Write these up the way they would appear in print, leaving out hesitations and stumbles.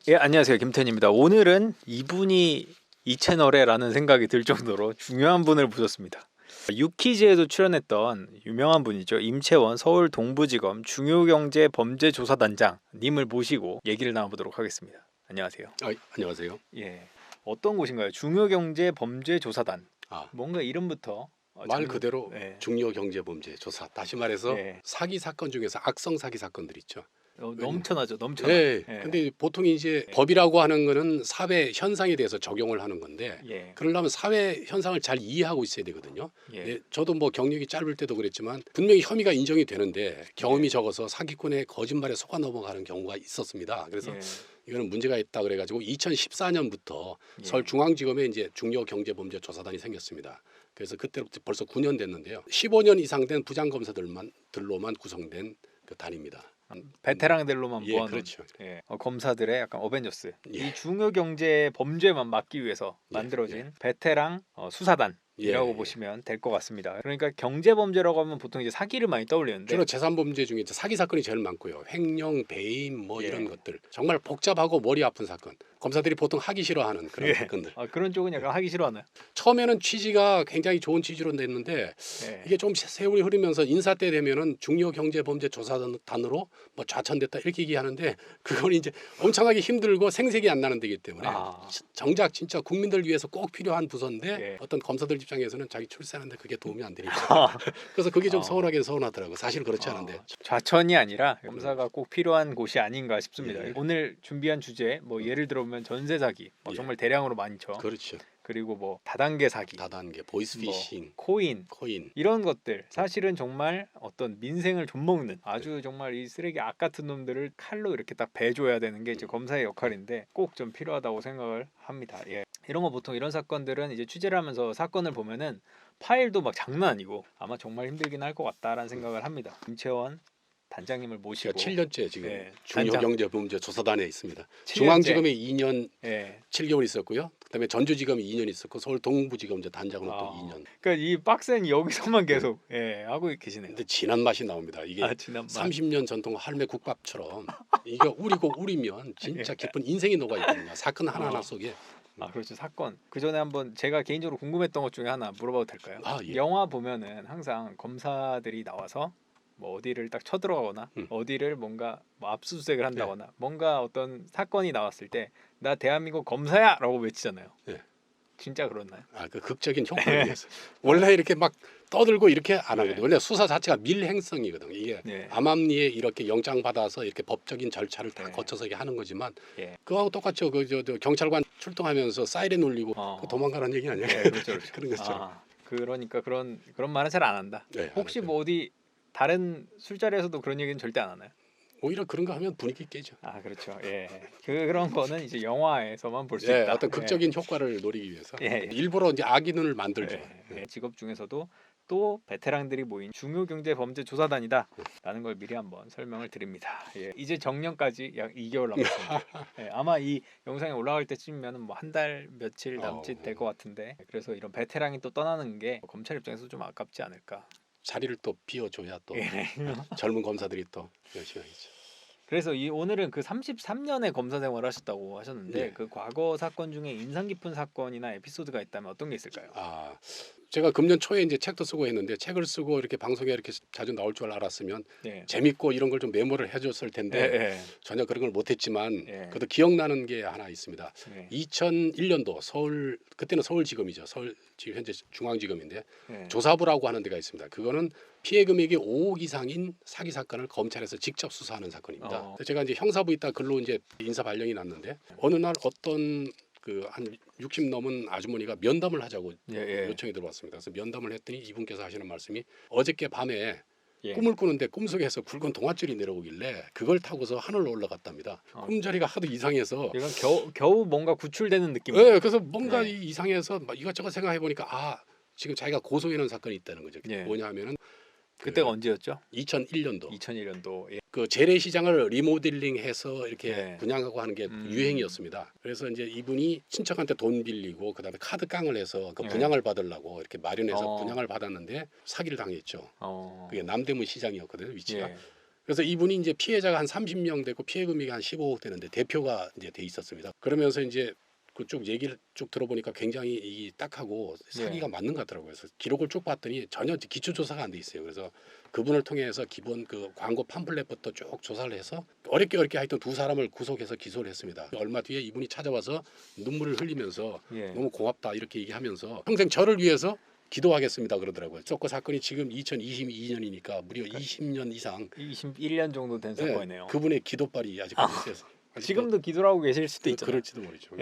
예, 안녕하세요. 김태현입니다. 오늘은 이분이 이 채널에라는 생각이 들 정도로 중요한 분을 모셨습니다. 유퀴즈에도 출연했던 유명한 분이죠. 임채원 서울 동부지검 중요경제범죄조사단장 님을 모시고 얘기를 나눠보도록 하겠습니다. 안녕하세요. 안녕하세요. 예, 어떤 곳인가요? 중요경제범죄조사단. 아, 뭔가 이름부터 말 그대로 예, 중요경제범죄 조사. 다시 말해서 예. 사기 사건 중에서 악성 사기 사건들 있죠. 넘쳐나죠. 넘쳐나. 네. 예, 근데 보통 이제 예. 법이라고 하는 거는 사회 현상에 대해서 적용을 하는 건데 예, 그러려면 사회 현상을 잘 이해하고 있어야 되거든요. 예. 네, 저도 뭐 경력이 짧을 때도 그랬지만 분명히 혐의가 인정이 되는데 경험이 예. 적어서 사기꾼의 거짓말에 속아 넘어가는 경우가 있었습니다. 그래서 예, 이거는 문제가 있다 그래가지고 2014년부터 예. 서울중앙지검에 이제 중요경제범죄조사단이 생겼습니다. 그래서 그때부터 벌써 9년 됐는데요. 15년 이상 된 부장검사들로만 구성된 그 단입니다. 베테랑들로만 예, 모아놓은 그렇죠. 예, 검사들의 약간 어벤져스. 예. 이 중요 경제 범죄만 막기 위해서 예, 만들어진 베테랑 수사단이라고 예, 보시면 될 것 같습니다. 그러니까 경제 범죄라고 하면 보통 이제 사기를 많이 떠올리는데 주로 재산범죄 중에 이제 사기 사건이 제일 많고요. 횡령, 배임 뭐 예. 이런 것들 정말 복잡하고 머리 아픈 사건. 검사들이 보통 하기 싫어하는 그런 예. 사건들. 그런 쪽은 약간 하기 싫어하나요? 처음에는 취지가 굉장히 좋은 취지로 냈는데 예. 이게 좀 세월이 흐르면서 인사 때 되면은 중요경제범죄조사단으로 뭐 좌천됐다 이렇게 얘기하는데 그건 이제 엄청나게 힘들고 생색이 안 나는 데이기 때문에 정작 진짜 국민들 위해서 꼭 필요한 부서인데 예. 어떤 검사들 입장에서는 자기 출세하는데 그게 도움이 안 되니까 아, 그래서 그게 좀 아. 서운하긴 서운하더라고. 사실 그렇지 않은데. 좌천이 아니라 검사가 꼭 필요한 곳이 아닌가 싶습니다. 예. 오늘 준비한 주제 뭐 예를 들어보면 전세 사기, 예. 정말 대량으로 많죠. 그렇죠. 그리고 뭐 다단계 사기, 다단계, 보이스피싱, 뭐 코인 코인. 이런 것들 사실은 정말 어떤 민생을 좀먹는 아주 정말 이 쓰레기 악 같은 놈들을 칼로 이렇게 딱 베줘야 되는 게 이제 검사의 역할인데 꼭 좀 필요하다고 생각을 합니다. 예. 이런 거 보통 이런 사건들은 이제 취재를 하면서 사건을 보면은 파일도 막 장난 아니고 아마 정말 힘들긴 할 것 같다라는 생각을 합니다. 임채원 단장님을 모시고 제가 7년째 지금 예, 중요경제범죄조사단에 있습니다. 7년째? 중앙지검에 2년 예. 7개월 있었고요. 그다음에 전주지검에 2년 있었고 서울 동부지검 이제 단장으로 또 2년. 그러니까 이 빡센 여기서만 계속 하고 계시네요. 근데 진한 맛이 나옵니다. 이게 지난 30년 전통 할매 국밥처럼 이게 우리고 우리면 진짜 깊은 인생이 녹아 있거든요. 사건 하나하나 속에. 그렇죠. 사건. 그 전에 한번 제가 개인적으로 궁금했던 것 중에 하나 물어봐도 될까요? 예. 영화 보면은 항상 검사들이 나와서 뭐 어디를 딱 쳐들어가거나 어디를 뭔가 뭐 압수수색을 한다거나 뭔가 어떤 사건이 나왔을 때 나 대한민국 검사야라고 외치잖아요. 예. 진짜 그렇나요? 그 극적인 효과를 위해서. 원래 이렇게 막 떠들고 이렇게 안 하거든요. 원래 수사 자체가 밀행성이거든요. 이게 암암리에 이렇게 영장 받아서 이렇게 법적인 절차를 다 거쳐서 이게 하는 거지만 그거하고 똑같죠. 저 경찰관 출동하면서 사이렌 울리고 그 도망가라는 얘기 아니에요? 그렇죠, 그렇죠. 그런 것처럼. 그러니까 그런 말은 잘 안 한다. 네, 혹시 안 뭐 어디 다른 술자리에서도 그런 얘기는 절대 안 하나요? 오히려 그런 거 하면 분위기 깨죠. 그렇죠. 예. 그런 거는 이제 영화에서만 볼 수 있다. 어떤 극적인 효과를 노리기 위해서 예. 일부러 이제 악인을 만들죠. 직업 중에서도 또 베테랑들이 모인 중요경제범죄조사단이다라는 걸 미리 한번 설명을 드립니다. 이제 정년까지 약 2개월 남았습니다. 아마 이 영상이 올라갈 때쯤이면 뭐 한 달 며칠 남짓 될 것 같은데 그래서 이런 베테랑이 또 떠나는 게 검찰 입장에서 좀 아깝지 않을까. 자리를 또 비워줘야 또 젊은 검사들이 또 열심히 하겠죠. 그래서 오늘은 그 33년의 검사 생활을 하셨다고 하셨는데 그 과거 사건 중에 인상 깊은 사건이나 에피소드가 있다면 어떤 게 있을까요? 제가 금년 초에 이제 책도 쓰고 했는데 책을 쓰고 이렇게 방송에 이렇게 자주 나올 줄 알았으면 재밌고 이런 걸 좀 메모를 해줬을 텐데 전혀 그런 걸 못했지만 그래도 기억나는 게 하나 있습니다. 2001년도 그때는 서울지검이죠. 지금 현재 중앙지검인데 조사부라고 하는 데가 있습니다. 그거는 피해 금액이 5억 이상인 사기 사건을 검찰에서 직접 수사하는 사건입니다. 제가 이제 형사부 있다 글로 이제 인사 발령이 났는데 어느 날 어떤 한 60 넘은 아주머니가 면담을 하자고 요청이 들어왔습니다. 그래서 면담을 했더니 이분께서 하시는 말씀이 어저께 밤에 꿈을 꾸는데 꿈속에서 굵은 동아줄이 내려오길래 그걸 타고서 하늘로 올라갔답니다. 꿈자리가 하도 이상해서 이건 겨우 뭔가 구출되는 느낌. 그래서 뭔가 이상해서 막 이것저것 생각해 보니까 지금 자기가 고소해놓은 사건이 있다는 거죠. 뭐냐 하면은 그때가 언제였죠? 2001년도. 2001년도. 그 재래시장을 리모델링해서 이렇게 분양하고 하는 게 유행이었습니다. 그래서 이제 이분이 친척한테 돈 빌리고 그다음에 카드 깡을 해서 그 분양을 받으려고 이렇게 마련해서 분양을 받았는데 사기를 당했죠. 그게 남대문 시장이었거든요, 위치가. 그래서 이분이 이제 피해자가 한 30명 되고 피해 금액이 한 15억 되는데 대표가 이제 돼 있었습니다. 그러면서 이제 그쪽 얘기를 쭉 들어보니까 굉장히 이 딱하고 사기가 맞는 것 같더라고요. 그래서 기록을 쭉 봤더니 전혀 기초 조사가 안 돼 있어요. 그래서 그분을 통해서 기본 그 광고 팜플렛부터 쭉 조사를 해서 어렵게 하여튼 두 사람을 구속해서 기소를 했습니다. 얼마 뒤에 이분이 찾아와서 눈물을 흘리면서 너무 고맙다 이렇게 얘기하면서 평생 저를 위해서 기도하겠습니다 그러더라고요. 그 사건이 지금 2022년이니까 무려 20년 이상 21년 정도 된 사건이네요. 그분의 기도발이 아직까지 있어서 지금도 기도를 하고 계실 수도 있죠. 그럴지도 모르죠.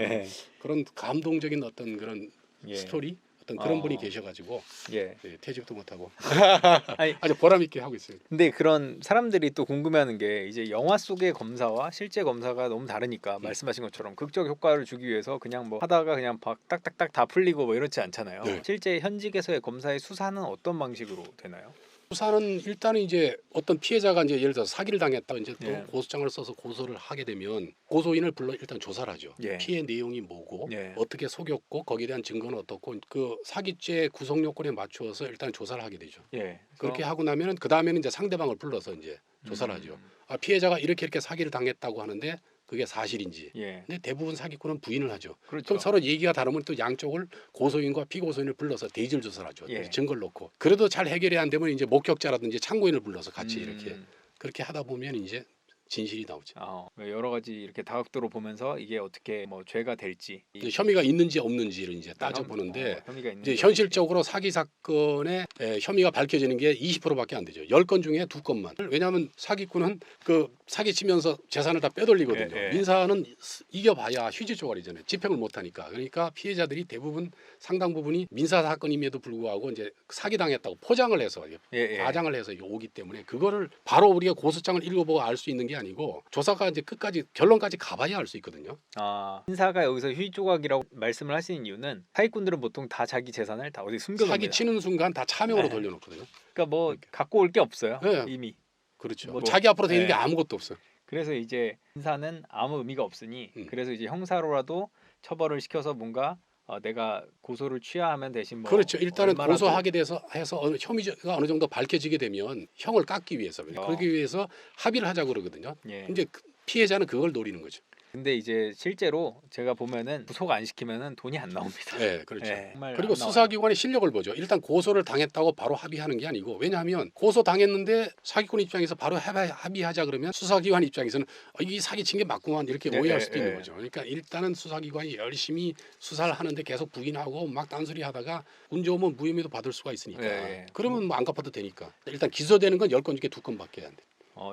그런 감동적인 어떤 그런 스토리 어떤 그런 분이 계셔가지고 퇴직도 못하고 아주 보람 있게 하고 있어요. 근데 그런 사람들이 또 궁금해하는 게 이제 영화 속의 검사와 실제 검사가 너무 다르니까 말씀하신 것처럼 극적 효과를 주기 위해서 그냥 뭐 하다가 그냥 막 딱딱딱 다 풀리고 뭐 이렇지 않잖아요. 실제 현직에서의 검사의 수사는 어떤 방식으로 되나요? 수사는 일단은 이제 어떤 피해자가 이제 예를 들어서 사기를 당했다 이제 또 고소장을 써서 고소를 하게 되면 고소인을 불러 일단 조사를 하죠. 피해 내용이 뭐고 어떻게 속였고 거기에 대한 증거는 어떻고 그 사기죄 구성 요건에 맞추어서 일단 조사를 하게 되죠. 그렇게 하고 나면은 그 다음에는 이제 상대방을 불러서 이제 조사를 하죠. 아, 피해자가 이렇게 사기를 당했다고 하는데 그게 사실인지. 근데 대부분 사기꾼은 부인을 하죠. 그럼 서로 얘기가 다르면 또 양쪽을 고소인과 피고소인을 불러서 대질 조사를 하죠. 증거를 놓고. 그래도 잘 해결이 안 되면 이제 목격자라든지 참고인을 불러서 같이 이렇게 그렇게 하다 보면 이제 진실이 나오죠. 여러 가지 이렇게 다각도로 보면서 이게 어떻게 뭐 죄가 될지 혐의가 있는지 없는지를 이제 따져 보는데 이제 현실적으로 사기 사건의 혐의가 밝혀지는 게 20%밖에 안 되죠. 10건 중에 2건만. 왜냐하면 사기꾼은 그 사기 치면서 재산을 다 빼돌리거든요. 민사는 이겨봐야 휴지 조각이잖아요. 집행을 못 하니까. 그러니까 피해자들이 대부분 상당 부분이 민사 사건임에도 불구하고 이제 사기 당했다고 포장을 해서 과장을 해서 오기 때문에 그거를 바로 우리가 고소장을 읽어보고 알 수 있는 게 아니고 조사가 이제 끝까지 결론까지 가봐야 알 수 있거든요. 민사가 여기서 휴지 조각이라고 말씀을 하시는 이유는 사기꾼들은 보통 다 자기 재산을 다 어디 숨겨놓습니다. 사기 치는 순간 다 차명으로 돌려놓거든요. 그러니까 뭐 갖고 올 게 없어요. 이미. 그렇죠. 뭐 자기 앞으로 돼 있는 게 아무것도 없어요. 그래서 이제 민사는 아무 의미가 없으니 그래서 이제 형사로라도 처벌을 시켜서 뭔가 내가 고소를 취하하면 대신 뭐 그렇죠. 일단은 고소하게 돼서 해서 혐의가 어느 정도 밝혀지게 되면 형을 깎기 위해서 그러기 위해서 합의를 하자고 그러거든요. 근데 피해자는 그걸 노리는 거죠. 근데 이제 실제로 제가 보면은 구속 안 시키면은 돈이 안 나옵니다. 그렇죠. 그리고 수사기관의 실력을 보죠. 일단 고소를 당했다고 바로 합의하는 게 아니고 왜냐하면 고소 당했는데 사기꾼 입장에서 바로 합의하자 그러면 수사기관 입장에서는 이 사기 친 게 맞구만 이렇게 오해할 수도 있는 거죠. 그러니까 일단은 수사기관이 열심히 수사를 하는데 계속 부인하고 막 딴소리 하다가 운 좋으면 무혐의도 받을 수가 있으니까 그러면 뭐 안 갚아도 되니까 일단 기소되는 건 10건 중에 2건밖에 안 돼.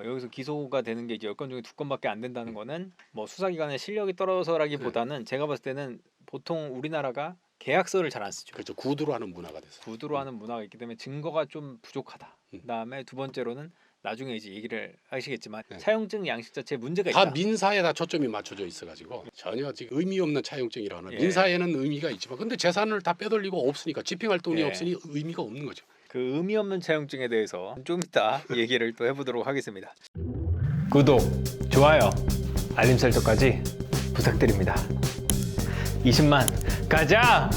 여기서 기소가 되는 게 이제 10건 중에 2건밖에 안 된다는 거는 뭐 수사기관의 실력이 떨어져서라기보다는 제가 봤을 때는 보통 우리나라가 계약서를 잘 안 쓰죠. 그렇죠. 구두로 하는 문화가 돼서. 구두로 하는 문화가 있기 때문에 증거가 좀 부족하다. 그다음에 두 번째로는 나중에 이제 얘기를 하시겠지만 차용증 양식 자체에 문제가 있다. 다 민사에 다 초점이 맞춰져 있어가지고 전혀 지금 의미 없는 차용증이라는 민사에는 의미가 있지만 근데 재산을 다 빼돌리고 없으니까 집행할 돈이 없으니 의미가 없는 거죠. 그 의미 없는 차용증에 대해서 좀 이따 얘기를 또 해보도록 하겠습니다. 구독, 좋아요, 알림 설정까지 부탁드립니다. 20만 가자!